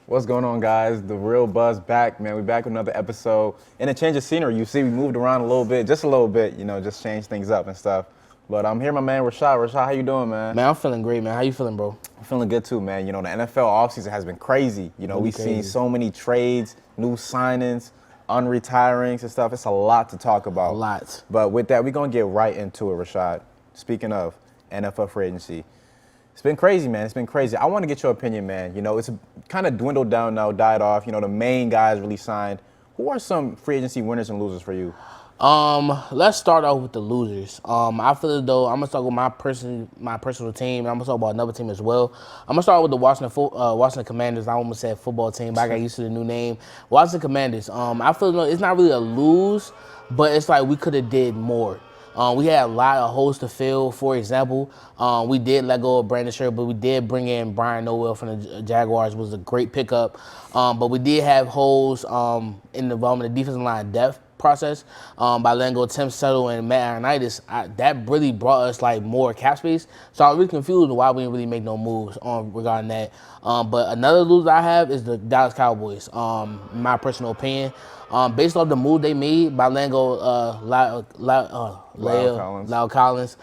What's going on, guys? The Real Buzz back, man. We back with another episode. And a change of scenery. You see, we moved around a little bit, just a little bit, just change things up and stuff. But I'm here, my man, Rashad. Rashad, how you doing, man? Man, I'm feeling great, man. How you feeling, bro? I'm feeling good, too, man. The NFL offseason has been crazy. We've seen so many trades, new signings, unretirings and stuff. It's a lot to talk about. A lot. But with that, we're going to get right into it, Rashad. Speaking of NFL free agency. It's been crazy, man. It's been crazy. I want to get your opinion, man. It's kind of dwindled down now, died off. The main guys really signed. Who are some free agency winners and losers for you? Let's start off with the losers. I feel as though I'm gonna start with my personal team, and I'm gonna talk about another team as well. I'm gonna start with the Washington Commanders. I almost said football team, but I got used to the new name. Washington Commanders. I feel as though it's not really a lose, but it's like we could have did more. We had a lot of holes to fill. For example, we did let go of Brandon Scherf, but we did bring in Brian Noel from the Jaguars. It was a great pickup. But we did have holes in the development of defensive line depth process by letting go of Tim Settle and Matt Ioannidis. That really brought us like more cap space. So I was really confused why we didn't really make no moves regarding that. But another loser I have is the Dallas Cowboys. In my personal opinion, based off the move they made by letting go La'el Collins,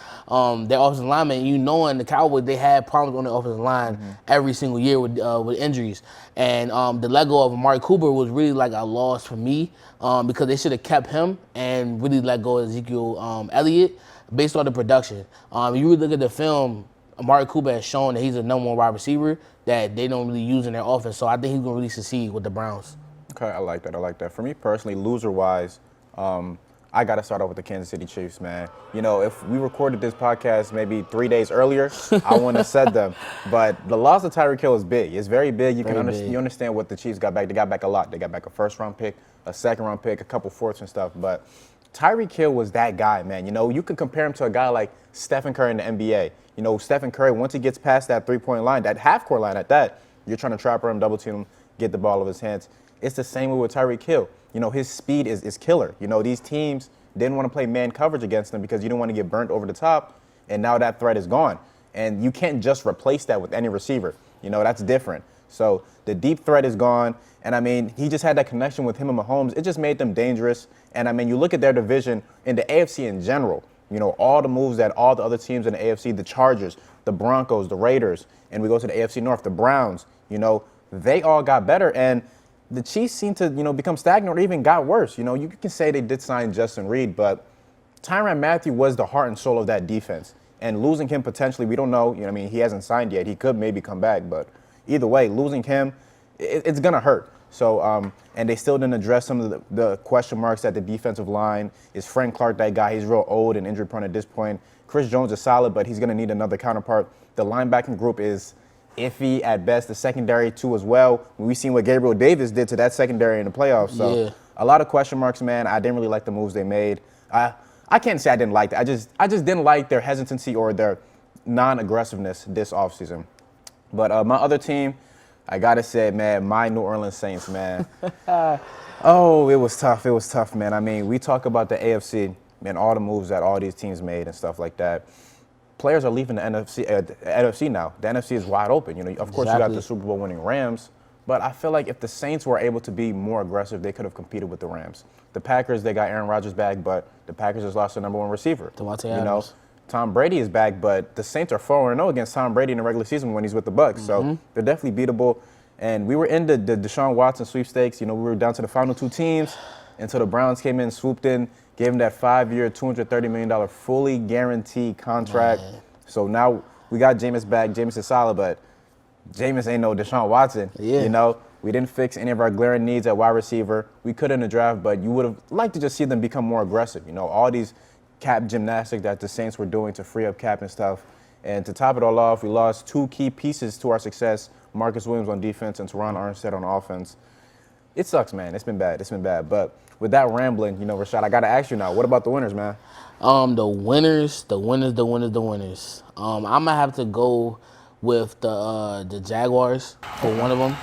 their offensive lineman, knowing the Cowboys, they had problems on the offensive line every single year with injuries. And the let go of Amari Cooper was really like a loss for me because they should have kept him and really let go of Ezekiel Elliott based on the production. If you really look at the film, Amari Cooper has shown that he's a number one wide receiver that they don't really use in their offense. So I think he's going to really succeed with the Browns. Okay, I like that. For me personally, loser-wise, I got to start off with the Kansas City Chiefs, man. If we recorded this podcast maybe 3 days earlier, I wouldn't have said them. But the loss of Tyreek Hill is big. It's very big. You understand what the Chiefs got back. They got back a lot. They got back a first-round pick, a second-round pick, a couple fourths and stuff. But Tyreek Hill was that guy, man. You could compare him to a guy like Stephen Curry in the NBA. Stephen Curry, once he gets past that three-point line, that half-court line at that, you're trying to trap him, double-team him, get the ball out of his hands. It's the same way with Tyreek Hill. His speed is killer. These teams didn't want to play man coverage against him because you didn't want to get burnt over the top, and now that threat is gone. And you can't just replace that with any receiver. That's different. So the deep threat is gone, and, he just had that connection with him and Mahomes. It just made them dangerous. And, you look at their division in the AFC in general, all the moves that all the other teams in the AFC, the Chargers, the Broncos, the Raiders, and we go to the AFC North, the Browns, they all got better. And the Chiefs seem to, become stagnant or even got worse. You can say they did sign Justin Reed, but Tyrann Mathieu was the heart and soul of that defense. And losing him potentially, we don't know. He hasn't signed yet. He could maybe come back, but either way, losing him, it's going to hurt. So, and they still didn't address some of the question marks at the defensive line. Is Frank Clark that guy? He's real old and injury prone at this point. Chris Jones is solid, but he's going to need another counterpart. The linebacking group is iffy at best. The secondary too as well. We've seen what Gabriel Davis did to that secondary in the playoffs. So a lot of question marks, man. I didn't really like the moves they made. I can't say I didn't like that. I just didn't like their hesitancy or their non-aggressiveness this offseason. But my other team, I gotta say, man, my New Orleans Saints, man. Oh, it was tough. It was tough, man. We talk about the AFC and all the moves that all these teams made and stuff like that. Players are leaving the NFC now. The NFC is wide open. Of course, you got the Super Bowl winning Rams, but I feel like if the Saints were able to be more aggressive, they could have competed with the Rams. The Packers, they got Aaron Rodgers back, but the Packers just lost their number one receiver. Devontae Adams. Tom Brady is back, but the Saints are 4-0 against Tom Brady in the regular season when he's with the Bucs. So they're definitely beatable. And we were in the Deshaun Watson sweepstakes. We were down to the final two teams until the Browns came in, swooped in, gave him that 5-year, $230 million fully guaranteed contract. Man. So now we got Jameis back. Jameis is solid, but Jameis ain't no Deshaun Watson. Yeah. We didn't fix any of our glaring needs at wide receiver. We could in the draft, but you would have liked to just see them become more aggressive. All these cap gymnastics that the Saints were doing to free up cap and stuff. And to top it all off, we lost two key pieces to our success, Marcus Williams on defense and Teron Armstead on offense. It sucks, man. It's been bad. But with that rambling, Rashad, I got to ask you now, what about the winners, man? The winners. I'm going to have to go with the Jaguars for one of them.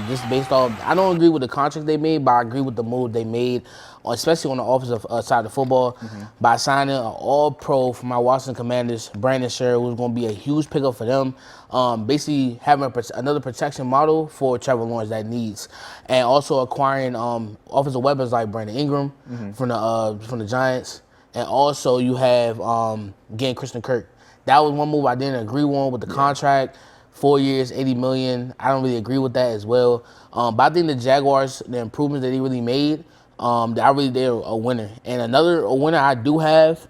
Just based off, I don't agree with the contract they made, but I agree with the move they made, especially on the offensive side of football, by signing an All-Pro for my Washington Commanders, Brandon Scherr, who's going to be a huge pickup for them. Basically having another protection model for Trevor Lawrence that needs, and also acquiring offensive weapons like Brandon Ingram from the Giants, and also you have getting Christian Kirk. That was one move I didn't agree with the contract. 4 years, $80 million. I don't really agree with that as well. But I think the Jaguars, the improvements that they really made, they're a winner. And another winner I do have,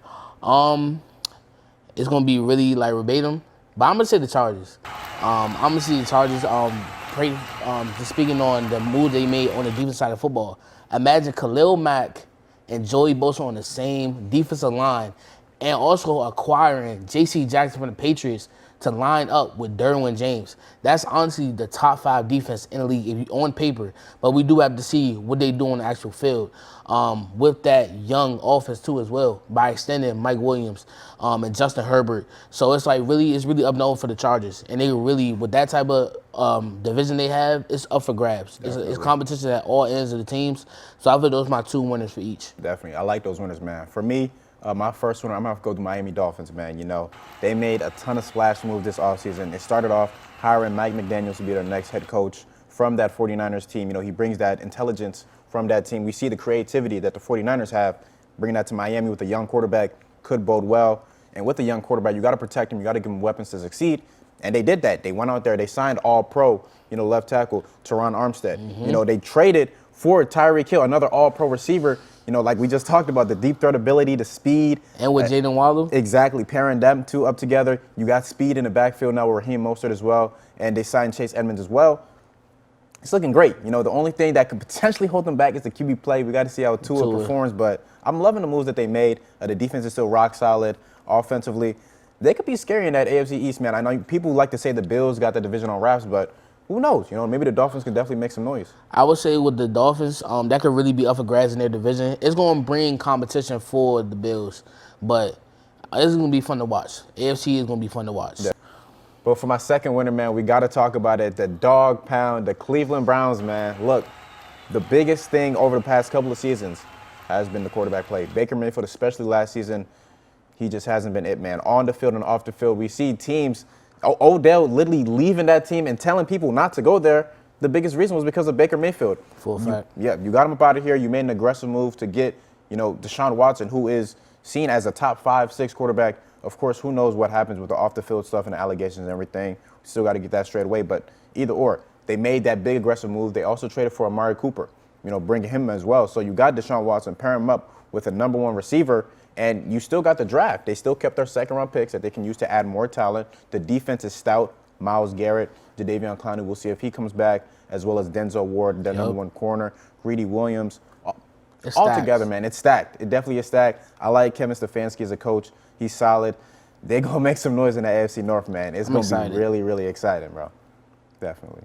it's gonna be really like verbatim, but I'm gonna say the Chargers. I'm gonna see the Chargers. Just speaking on the move they made on the defensive side of football. Imagine Khalil Mack and Joey Bosa on the same defensive line, and also acquiring J.C. Jackson from the Patriots to line up with Derwin James. That's honestly the top 5 defense in the league on paper, but we do have to see what they do on the actual field with that young offense too as well, by extending Mike Williams and Justin Herbert. So it's really up and over for the Chargers, and they really, with that type of division they have, it's up for grabs. It's competition at all ends of the teams. So I feel those are my 2 winners for each. Definitely, I like those winners, man. For me, my first one, I'm going to have to go to Miami Dolphins, man. You know, they made a ton of splash moves this offseason. They started off hiring Mike McDaniels to be their next head coach from that 49ers team. You know, he brings that intelligence from that team. We see the creativity that the 49ers have. Bringing that to Miami with a young quarterback could bode well. And with a young quarterback, you got to protect him. You got to give him weapons to succeed. And they did that. They went out there. They signed All-Pro, left tackle, Teron Armstead. You know, they traded for Tyreek Hill, another All-Pro receiver. Like we just talked about, the deep threat ability, the speed. And with Jalen Waddle? Exactly. Pairing them two up together. You got speed in the backfield now with Raheem Mostert as well. And they signed Chase Edmonds as well. It's looking great. The only thing that could potentially hold them back is the QB play. We got to see how Tua performs. But I'm loving the moves that they made. The defense is still rock solid offensively. They could be scary in that AFC East, man. I know people like to say the Bills got the division on wraps, but who knows? Maybe the Dolphins could definitely make some noise. I would say with the Dolphins, that could really be up for grabs in their division. It's going to bring competition for the Bills, but it's going to be fun to watch. AFC is going to be fun to watch. Yeah. But for my second winner, man, we got to talk about it. The dog pound, the Cleveland Browns, man. Look, the biggest thing over the past couple of seasons has been the quarterback play. Baker Mayfield, especially last season, he just hasn't been it, man. On the field and off the field, we see teams, Odell literally leaving that team and telling people not to go there. The biggest reason was because of Baker Mayfield. Full fact. You got him up out of here. You made an aggressive move to get, Deshaun Watson, who is seen as a top 5-6 quarterback. Of course, who knows what happens with the off-the-field stuff and the allegations and everything. We still got to get that straight away. But either or, they made that big aggressive move. They also traded for Amari Cooper, bringing him as well. So you got Deshaun Watson, pair him up with a number 1 receiver, and you still got the draft. They still kept their second-round picks that they can use to add more talent. The defense is stout. Myles Garrett, Jadeveon Clowney, we'll see if he comes back, as well as Denzel Ward, their number 1 corner, Greedy Williams. All together, man, it's stacked. It definitely is stacked. I like Kevin Stefanski as a coach. He's solid. They're going to make some noise in the AFC North, man. It's going to be really, really exciting, bro. Definitely.